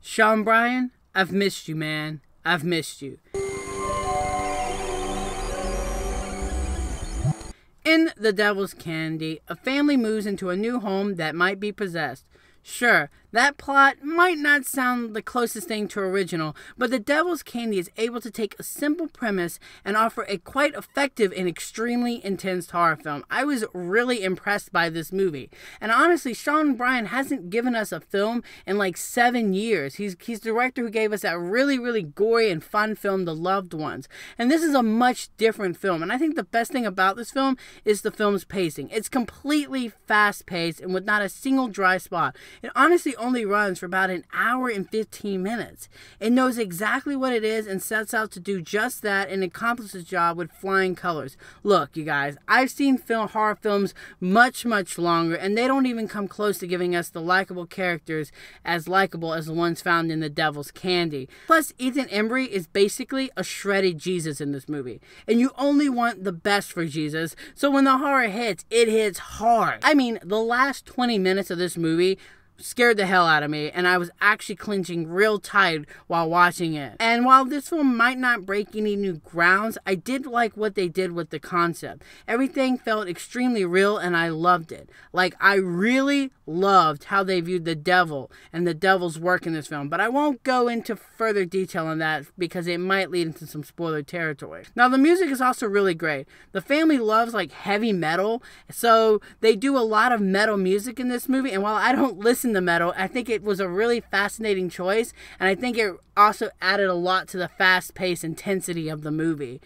Sean Bryne, I've missed you, man. I've missed you. In The Devil's Candy, a family moves into a new home that might be possessed. Sure, that plot might not sound the closest thing to original, but The Devil's Candy is able to take a simple premise and offer a quite effective and extremely intense horror film. I was really impressed by this movie. And honestly, Sean Bryne hasn't given us a film in like 7 years. He's the director who gave us that really gory and fun film, The Loved Ones. And this is a much different film. And I think the best thing about this film is the film's pacing. It's completely fast-paced and with not a single dry spot. It honestly only runs for about an hour and 15 minutes. It knows exactly what it is and sets out to do just that and accomplishes the job with flying colors. Look, you guys, I've seen horror films much longer, and they don't even come close to giving us the likable characters as likable as the ones found in The Devil's Candy. Plus, Ethan Embry is basically a shredded Jesus in this movie. And you only want the best for Jesus, so when the horror hits, it hits hard. I mean, the last 20 minutes of this movie scared the hell out of me, and I was actually clenching real tight while watching it. And while this film might not break any new grounds, I did like what they did with the concept. Everything felt extremely real, and I loved it. Like, I really loved how they viewed the devil and the devil's work in this film, but I won't go into further detail on that because it might lead into some spoiler territory. Now, the music is also really great. The family loves like heavy metal, so they do a lot of metal music in this movie, and while I don't listen to metal, I think it was a really fascinating choice, and I think it also added a lot to the fast-paced intensity of the movie.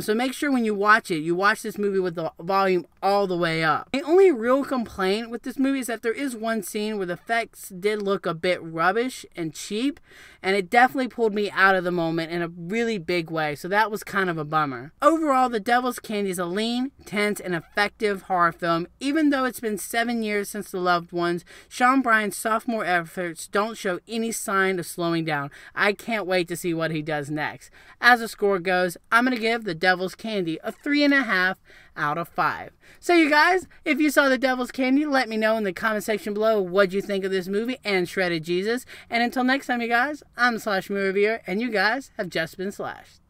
So make sure when you watch it, you watch this movie with the volume all the way up. The only real complaint with this movie is that there is one scene where the effects did look a bit rubbish and cheap, and it definitely pulled me out of the moment in a really big way, so that was kind of a bummer. Overall, The Devil's Candy is a lean, tense, and effective horror film. Even though it's been 7 years since The Loved Ones, Sean Bryne's sophomore efforts don't show any sign of slowing down. I can't wait to see what he does next. As the score goes, I'm going to give The Devil's Candy a 3.5 out of 5. So you guys, if you saw The Devil's Candy, let me know in the comment section below what you think of this movie and Shredded Jesus. And until next time, you guys, I'm the Slash Movie Reviewer, and you guys have just been slashed.